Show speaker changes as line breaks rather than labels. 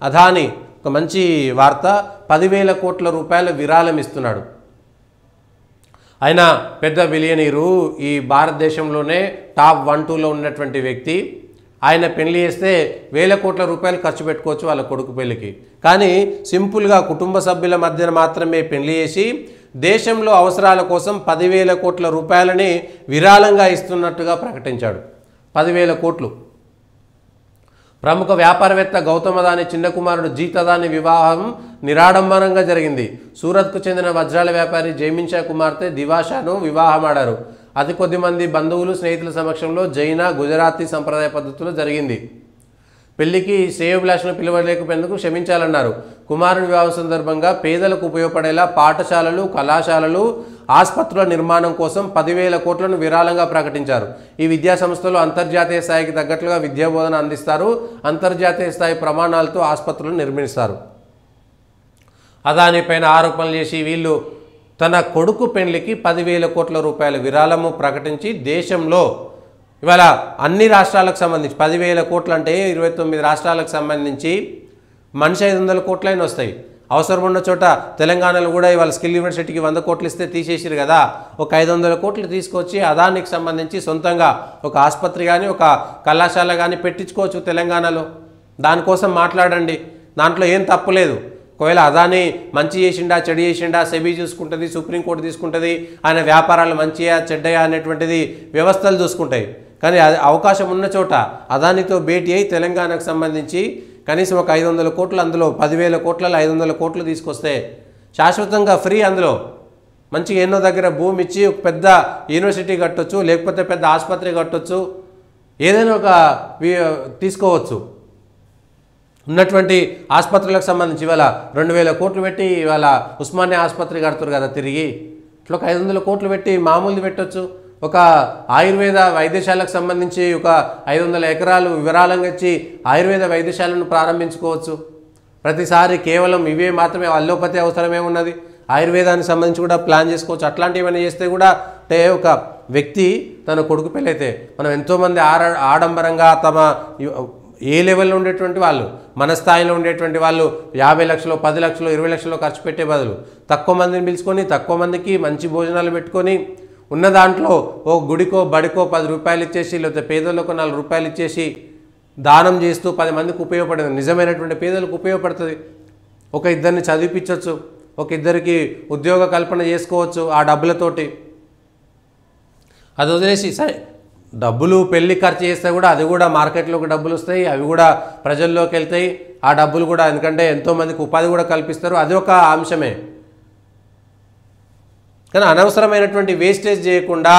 అదానీ ఒక మంచి వార్త, 10,000 కోట్ల రూపాయల విరాళం ఇస్తున్నాడు. ఆయన పెద్ద బిలియనీరు, ఈ భారతదేశంలోనే టాప్ 1-2లో ఉన్నటువంటి వ్యక్తి. ఆయన పెళ్లి చేస్తే 1000 కోట్ల రూపాయలు ఖర్చు పెట్టుకోవచ్చు వాళ్ళ కొడుకు పెళ్లికి. కానీ సింపుల్గా కుటుంబ సభ్యుల మధ్యన మాత్రమే పెళ్లి చేసి దేశంలో అవసరాల కోసం 10,000 కోట్ల రూపాయలని విరాళంగా ఇస్తున్నట్టుగా ప్రకటించాడు. 10,000 కోట్లు. ప్రముఖ వ్యాపారవేత్త గౌతమ్ అదానీ చిన్న కుమారుడు జీత్ అదానీ వివాహం నిరాడంబరంగా జరిగింది. సూరత్కు చెందిన వజ్రాల వ్యాపారి జైమిన్ షా కుమార్తె దివాషాను వివాహమాడారు. అతి కొద్ది మంది బంధువులు స్నేహితుల సమక్షంలో జైన గుజరాతీ సంప్రదాయ పద్ధతిలో జరిగింది. పెళ్లికి శ్రేయోభిలాషను పిలవలేకపోయేందుకు క్షమించాలన్నారు. కుమారుని వివాహం సందర్భంగా పేదలకు ఉపయోగపడేలా పాఠశాలలు, కళాశాలలు, ఆసుపత్రుల నిర్మాణం కోసం 10,000 కోట్లను విరాళంగా ప్రకటించారు. ఈ విద్యా సంస్థలు అంతర్జాతీయ స్థాయికి తగ్గట్లుగా విద్యా బోధన అందిస్తారు. అంతర్జాతీయ స్థాయి ప్రమాణాలతో ఆసుపత్రులను నిర్మిస్తారు. అదానీ పైన ఆరోపణలు చేసి వీళ్ళు తన కొడుకు పెళ్లికి 10,000 కోట్ల రూపాయల విరాళము ప్రకటించి దేశంలో ఇవాళ అన్ని రాష్ట్రాలకు సంబంధించి 10,000 కోట్లు అంటే 29 రాష్ట్రాలకు సంబంధించి మనిషి 500 కోట్లైనా వస్తాయి. అవసరం ఉన్న చోట తెలంగాణలో కూడా ఇవాళ స్కిల్ యూనివర్సిటీకి 100 కోట్లు ఇస్తే తీసేసిరు కదా. ఒక 500 కోట్లు తీసుకొచ్చి అదానికి సంబంధించి సొంతంగా ఒక ఆసుపత్రి కానీ ఒక కళాశాల కానీ పెట్టించుకోవచ్చు తెలంగాణలో. దానికోసం మాట్లాడండి, దాంట్లో ఏం తప్పులేదు. ఒకవేళ అదానీ మంచి చేసిండా చెడు చేసిండా సెబీ చూసుకుంటుంది, సుప్రీంకోర్టు తీసుకుంటుంది. ఆయన వ్యాపారాలు మంచియా చెడ్డయా అనేటువంటిది వ్యవస్థలు చూసుకుంటాయి. కానీ అవకాశం ఉన్న చోట అదానితో భేటీ అయి తెలంగాణకు సంబంధించి కనీసం ఒక 500 కోట్లు, అందులో 10,000 కోట్లలో 500 కోట్లు తీసుకొస్తే శాశ్వతంగా ఫ్రీ, అందులో మంచిగా ఎన్నో దగ్గర భూమి ఇచ్చి ఒక పెద్ద యూనివర్సిటీ కట్టొచ్చు, లేకపోతే పెద్ద ఆసుపత్రి కట్టొచ్చు, ఏదైనా ఒక తీసుకోవచ్చు. ఉన్నటువంటి ఆసుపత్రులకు సంబంధించి ఇవాళ 2,000 కోట్లు పెట్టి ఇవాళ ఉస్మానియా ఆసుపత్రి కడుతురు కదా తిరిగి. ఇట్లా ఒక 500 కోట్లు పెట్టి మామూలుది పెట్టొచ్చు. ఒక ఆయుర్వేద వైద్యశాలకు సంబంధించి ఒక 500 ఎకరాలు విరాళంగా ఇచ్చి ఆయుర్వేద వైద్యశాలను ప్రారంభించుకోవచ్చు. ప్రతిసారి కేవలం ఇవే మాత్రమే అల్లోపతి అవసరమేమున్నది, ఆయుర్వేదానికి సంబంధించి కూడా ప్లాన్ చేసుకోవచ్చు. అట్లాంటివన్నీ చేస్తే కూడా అంటే ఒక వ్యక్తి తన కొడుకు పెళ్ళైతే మనం ఎంతోమంది ఆడంబరంగా తమ ఏ లెవెల్లో ఉండేటువంటి వాళ్ళు, మన స్థాయిలో ఉండేటువంటి వాళ్ళు 50 లక్షలు, 10 లక్షలు, 20 లక్షలు ఖర్చు పెట్టే బదులు తక్కువ మందిని పిలుచుకొని తక్కువ మందికి మంచి భోజనాలు పెట్టుకొని ఉన్న దాంట్లో ఓ గుడికో బడికో 10 రూపాయలు ఇచ్చేసి, లేకపోతే పేదలకు 4 రూపాయలు ఇచ్చేసి దానం చేస్తూ 10 మందికి ఉపయోగపడేది, నిజమైనటువంటి పేదలకు ఉపయోగపడుతుంది. ఒక ఇద్దరిని చదివిపించవచ్చు, ఒక ఇద్దరికి ఉద్యోగ కల్పన చేసుకోవచ్చు ఆ డబ్బులతోటి. అది వదిలేసి సరే డబ్బులు పెళ్లి ఖర్చు చేస్తే కూడా అది కూడా మార్కెట్లోకి డబ్బులు వస్తాయి, అవి కూడా ప్రజల్లోకి వెళ్తాయి. ఆ డబ్బులు కూడా ఎందుకంటే ఎంతోమందికి ఉపాధి కూడా కల్పిస్తారు, అది ఒక అంశమే. కానీ అనవసరమైనటువంటి వేస్టేజ్ చేయకుండా